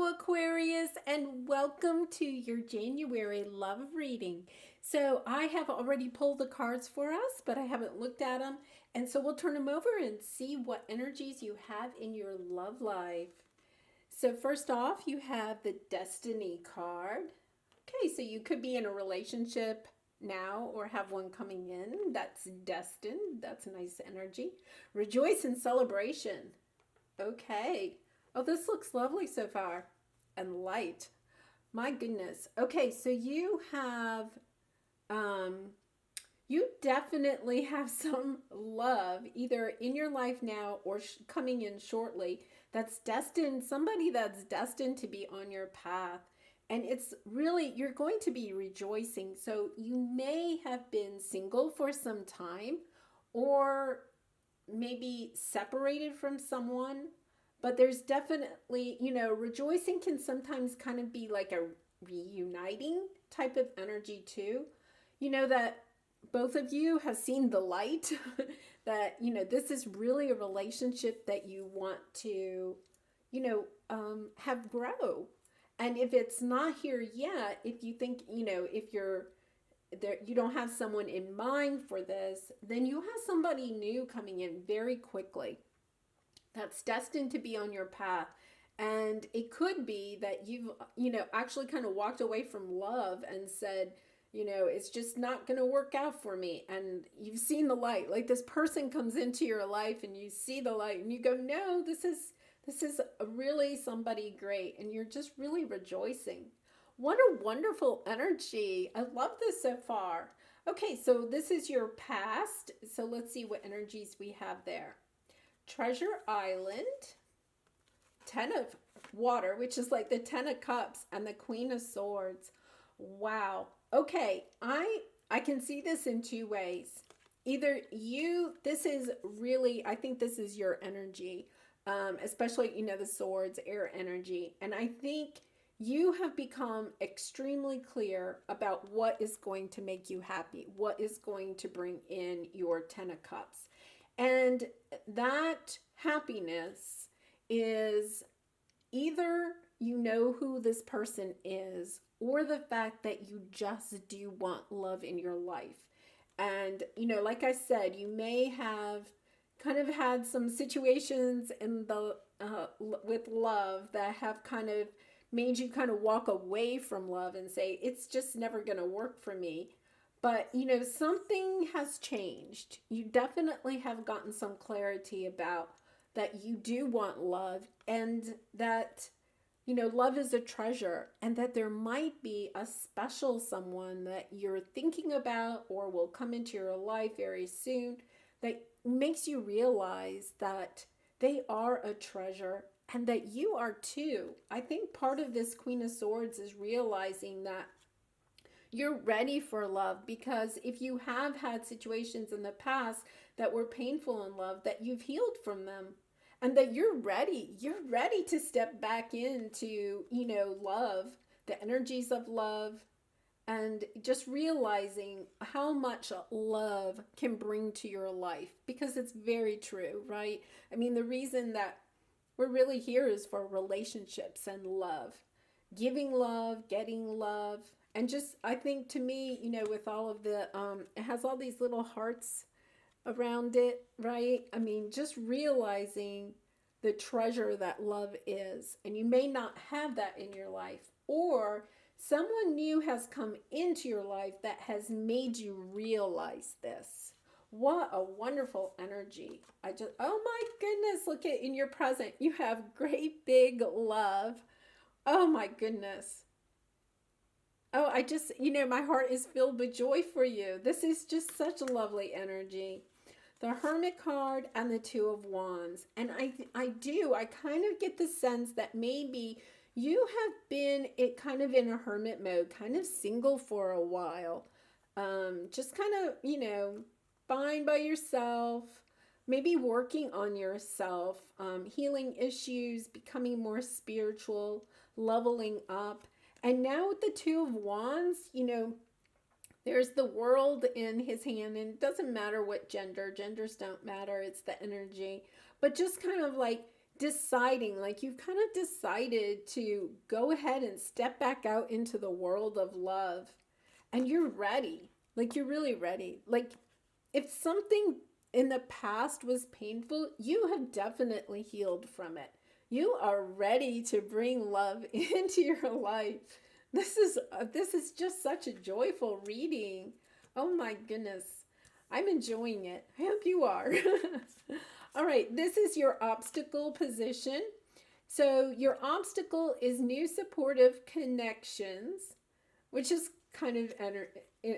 Hello, Aquarius, and welcome to your January love reading. So, I have already pulled the cards for us, but I haven't looked at them. And so, we'll turn them over and see what energies you have in your love life. So, first off, you have the Destiny card. Okay, so you could be in a relationship now or have one coming in. That's destined. That's a nice energy. Rejoice in celebration. Okay. Oh, this looks lovely so far. And light. My goodness. Okay, so um you definitely have some love either in your life now or coming in shortly that's destined, somebody that's destined to be on your path. And it's really, you're going to be rejoicing. So you may have been single for some time or maybe separated from someone, but there's definitely, rejoicing can sometimes kind of be like a reuniting type of energy too. That both of you have seen the light, that, this is really a relationship that you want to, have grow. And if it's not here yet, if you think, if you're there, you don't have someone in mind for this, then you have somebody new coming in very quickly that's destined to be on your path. And it could be that you've, actually kind of walked away from love and said, it's just not going to work out for me. And you've seen the light. Like this person comes into your life and you see the light and you go, no, this is really somebody great. And you're just really rejoicing. What a wonderful energy. I love this so far. Okay, so this is your past. So let's see what energies we have there. Treasure Island, Ten of Water, which is like the Ten of Cups, and the Queen of Swords. Wow. Okay, I can see this in two ways. Either this is really, I think this is your energy, especially, the swords, air energy. And I think you have become extremely clear about what is going to make you happy, what is going to bring in your Ten of Cups. And that happiness is either you know who this person is or the fact that you just do want love in your life. And, like I said, you may have kind of had some situations in the with love that have kind of made you kind of walk away from love and say, it's just never going to work for me. But, something has changed. You definitely have gotten some clarity about that you do want love and that, love is a treasure and that there might be a special someone that you're thinking about or will come into your life very soon that makes you realize that they are a treasure and that you are too. I think part of this Queen of Swords is realizing that you're ready for love, because if you have had situations in the past that were painful in love, that you've healed from them and that you're ready to step back into, love, the energies of love, and just realizing how much love can bring to your life, because it's very true, right? I mean, the reason that we're really here is for relationships and love, giving love, getting love. And just, I think to me, with all of the, it has all these little hearts around it, right? I mean, just realizing the treasure that love is. And you may not have that in your life, or someone new has come into your life that has made you realize this. What a wonderful energy. Oh my goodness, look at in your present. You have great big love. Oh my goodness. Oh, I just, my heart is filled with joy for you. This is just such a lovely energy. The Hermit card and the Two of Wands. And I kind of get the sense that maybe you have been kind of in a hermit mode, kind of single for a while. Just kind of, fine by yourself, maybe working on yourself, healing issues, becoming more spiritual, leveling up. And now with the Two of Wands, there's the world in his hand, and it doesn't matter what genders don't matter, it's the energy. But just kind of like deciding, like you've kind of decided to go ahead and step back out into the world of love, and you're ready. Like you're really ready. Like if something in the past was painful, you have definitely healed from it. You are ready to bring love into your life. This is just such a joyful reading. Oh my goodness. I'm enjoying it. I hope you are. All right, this is your obstacle position. So your obstacle is new supportive connections, which is kind of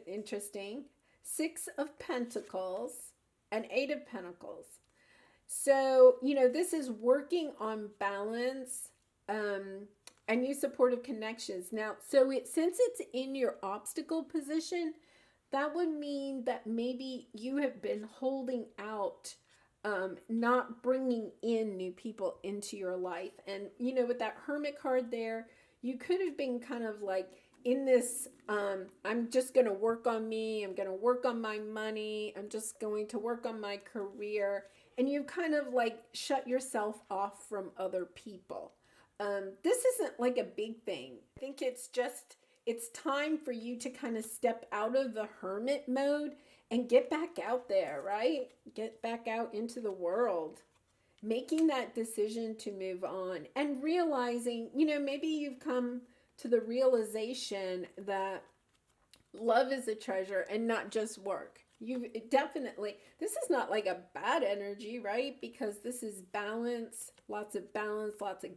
interesting. Six of Pentacles and Eight of Pentacles. So, this is working on balance and new supportive connections. Now, since it's in your obstacle position, that would mean that maybe you have been holding out, not bringing in new people into your life. And, with that Hermit card there, you could have been kind of like in this, I'm just going to work on me. I'm going to work on my money. I'm just going to work on my career. And you kind of like shut yourself off from other people. This isn't like a big thing. I think it's time for you to kind of step out of the hermit mode and get back out there, right? Get back out into the world, making that decision to move on and realizing, maybe you've come to the realization that love is a treasure and not just work. You definitely, this is not like a bad energy, right? Because this is balance, lots of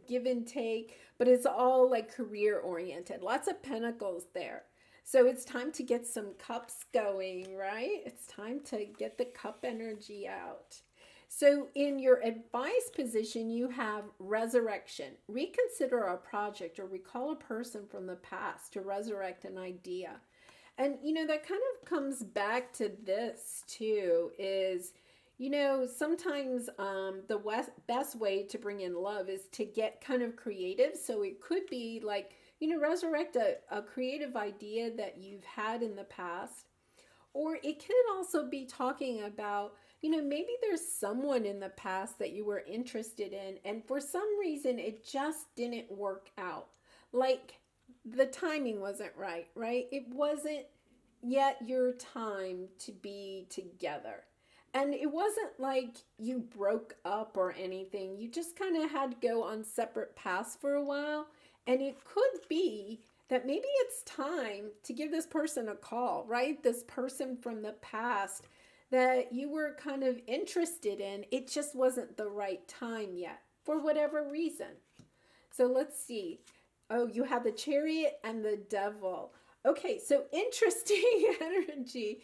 give and take, but it's all like career oriented, lots of pentacles there. So it's time to get some cups going, right? It's time to get the cup energy out. So in your advice position, you have resurrection. Reconsider a project or recall a person from the past to resurrect an idea. And, that kind of comes back to this too, is, sometimes the best way to bring in love is to get kind of creative. So it could be like, resurrect a creative idea that you've had in the past. Or it could also be talking about, maybe there's someone in the past that you were interested in, and for some reason it just didn't work out. Like the timing wasn't right, right? It wasn't yet your time to be together. And it wasn't like you broke up or anything. You just kind of had to go on separate paths for a while. And it could be that maybe it's time to give this person a call, right? This person from the past that you were kind of interested in. It just wasn't the right time yet for whatever reason. So let's see. Oh, you have the Chariot and the Devil. Okay, so interesting energy.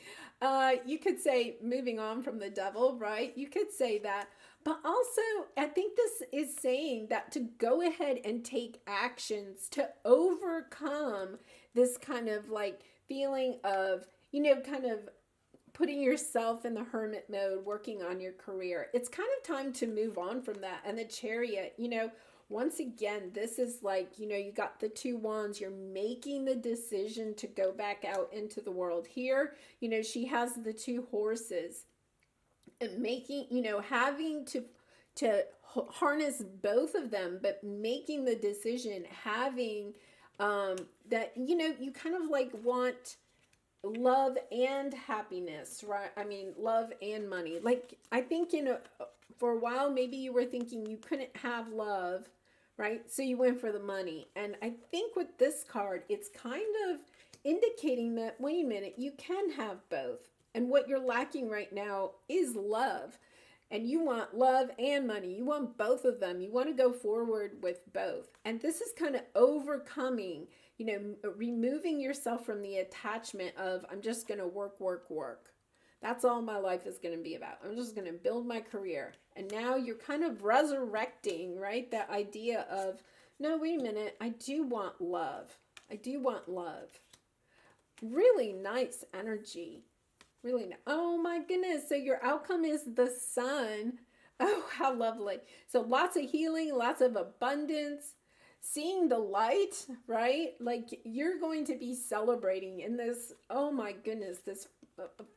You could say moving on from the Devil, right? You could say that. But also, I think this is saying that to go ahead and take actions to overcome this kind of like feeling of, kind of putting yourself in the hermit mode, working on your career. It's kind of time to move on from that. And the Chariot, once again, this is like, you got the two wands. You're making the decision to go back out into the world. Here, she has the two horses. And making, having to harness both of them, but making the decision, having that, you kind of like want love and happiness, right? I mean, love and money. Like, I think, for a while, maybe you were thinking you couldn't have love, right? So you went for the money. And I think with this card, it's kind of indicating that, wait a minute, you can have both. And what you're lacking right now is love. And you want love and money. You want both of them. You want to go forward with both. And this is kind of overcoming, removing yourself from the attachment of, I'm just going to work, work, work. That's all my life is going to be about. I'm just going to build my career. And now you're kind of resurrecting, right? That idea of, no, wait a minute. I do want love. I do want love. Really nice energy. Really nice. Oh my goodness. So your outcome is the Sun. Oh, how lovely. So lots of healing, lots of abundance, seeing the light, right? Like you're going to be celebrating in this, oh my goodness, this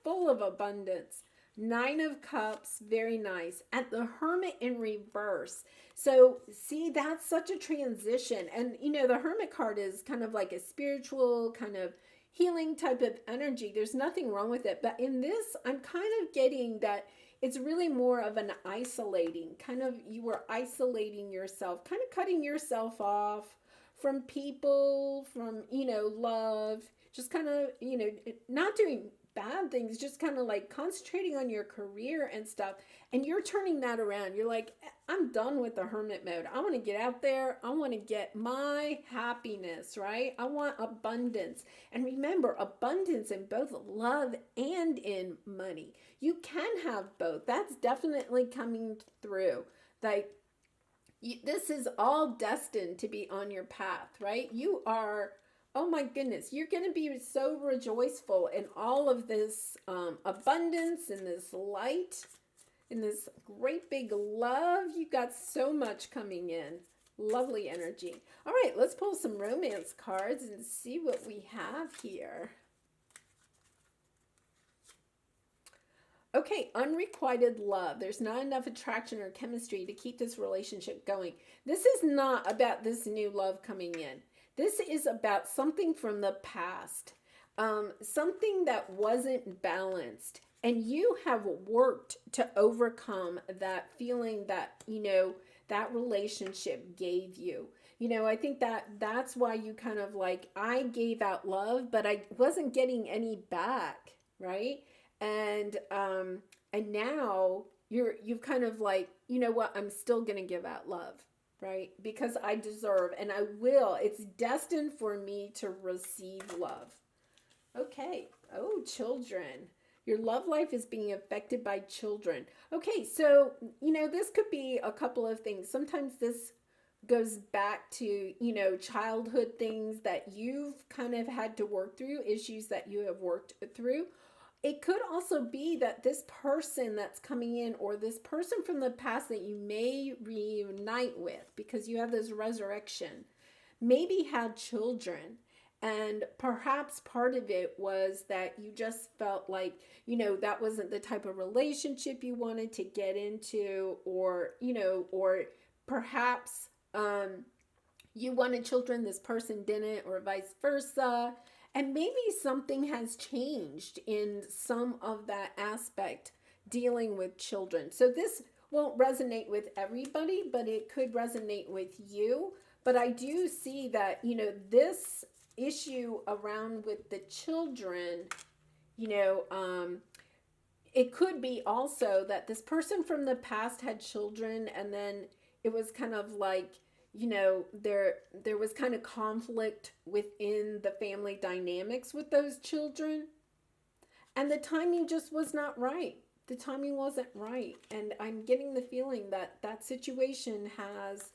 full of abundance. Nine of Cups, very nice. And the Hermit in reverse. So, see, that's such a transition. And, the Hermit card is kind of like a spiritual, kind of healing type of energy. There's nothing wrong with it. But in this, I'm kind of getting that it's really more of an isolating, kind of, you were isolating yourself, kind of cutting yourself off from people, from, love, just kind of, not doing bad things, just kind of like concentrating on your career and stuff. And you're turning that around. You're like, I'm done with the hermit mode. I want to get out there. I want to get my happiness, right? I want abundance. And remember, abundance in both love and in money. You can have both. That's definitely coming through. Like, this is all destined to be on your path, right? You are, oh my goodness, you're going to be so rejoiceful in all of this abundance and this light and this great big love. You got so much coming in. Lovely energy. All right, let's pull some romance cards and see what we have here. Okay, unrequited love. There's not enough attraction or chemistry to keep this relationship going. This is not about this new love coming in. This is about something from the past, something that wasn't balanced. And you have worked to overcome that feeling that, that relationship gave you. I think that's why you kind of like, I gave out love, but I wasn't getting any back, right? And now you've kind of like, you know what, I'm still going to give out love, right? Because I deserve, and I will. It's destined for me to receive love. Okay. Oh, children. Your love life is being affected by children. Okay, so, this could be a couple of things. Sometimes this goes back to, childhood things that you've kind of had to work through, issues that you have worked through. It could also be that this person that's coming in, or this person from the past that you may reunite with, because you have this resurrection, maybe had children. And perhaps part of it was that you just felt like, that wasn't the type of relationship you wanted to get into, or perhaps you wanted children, this person didn't, or vice versa. And maybe something has changed in some of that aspect dealing with children. So this won't resonate with everybody, but it could resonate with you. But I do see that, this issue around with the children, it could be also that this person from the past had children, and then it was kind of like, there was kind of conflict within the family dynamics with those children, and the timing just was not right. The timing wasn't right. And I'm getting the feeling that that situation has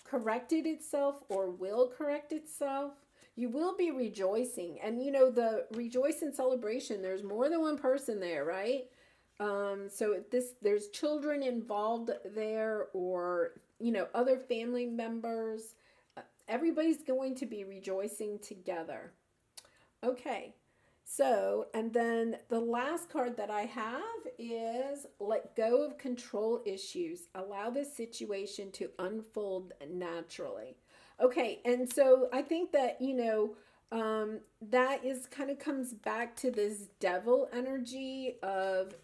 corrected itself, or will correct itself. You will be rejoicing. And the rejoice and celebration, there's more than one person there, right? So there's children involved there, or other family members. Everybody's going to be rejoicing together. Okay. So, and then the last card that I have is let go of control issues. Allow this situation to unfold naturally. Okay, and so I think that, that is kind of comes back to this devil energy of,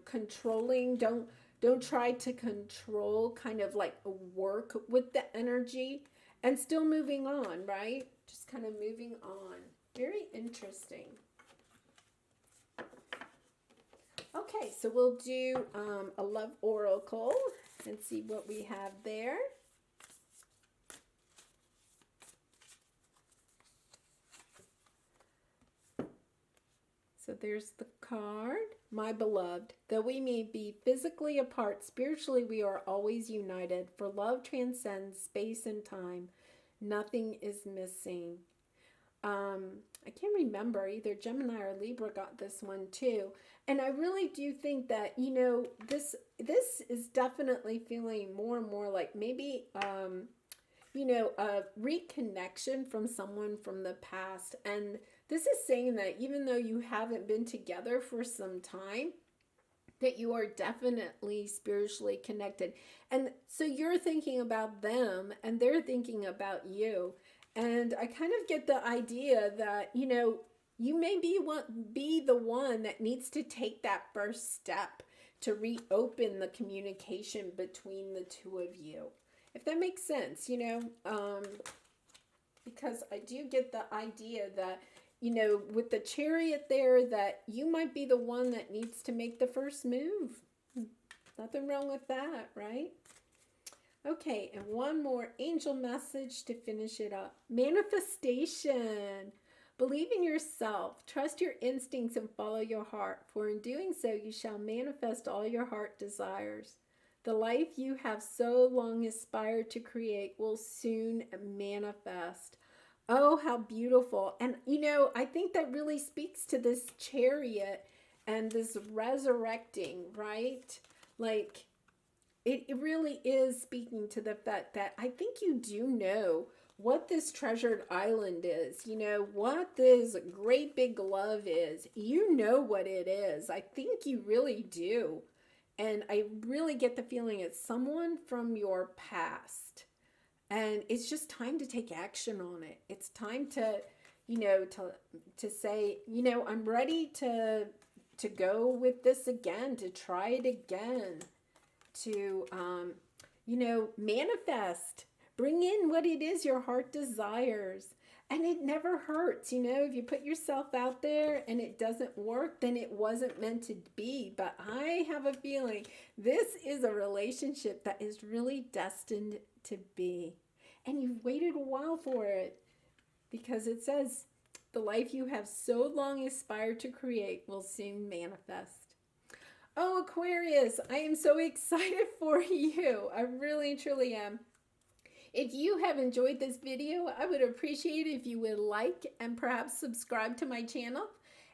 controlling. Don't try to control, kind of like work with the energy, and still moving on, right? Just kind of moving on. Very interesting. Okay, so we'll do a love oracle and see what we have there. So there's the card. My beloved, though we may be physically apart, spiritually we are always united, for love transcends space and time. Nothing is missing. I can't remember, either Gemini or Libra got this one too. And I really do think that, this is definitely feeling more and more like maybe, a reconnection from someone from the past. And this is saying that even though you haven't been together for some time, that you are definitely spiritually connected. And so you're thinking about them and they're thinking about you. And I kind of get the idea that, you may be the one that needs to take that first step to reopen the communication between the two of you. If that makes sense, because I do get the idea that, with the Chariot there, that you might be the one that needs to make the first move. Nothing wrong with that, right? Okay, and one more angel message to finish it up. Manifestation. Believe in yourself, trust your instincts, and follow your heart, for in doing so you shall manifest all your heart desires. The life you have so long aspired to create will soon manifest. Oh, how beautiful. And, I think that really speaks to this Chariot and this resurrecting, right? Like, it really is speaking to the fact that I think you do know what this treasured island is, what this great big love is. You know what it is. I think you really do. And I really get the feeling it's someone from your past. And it's just time to take action on it. It's time to, to say, I'm ready to go with this again, to try it again, to, manifest. Bring in what it is your heart desires. And it never hurts, if you put yourself out there and it doesn't work, then it wasn't meant to be. But I have a feeling this is a relationship that is really destined to be. And you've waited a while for it, because it says the life you have so long aspired to create will soon manifest. Oh, Aquarius, I am so excited for you. I really, truly am. If you have enjoyed this video, I would appreciate it if you would like and perhaps subscribe to my channel.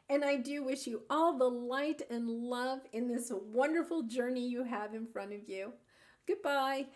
And I do wish you all the light and love in this wonderful journey you have in front of you. Goodbye.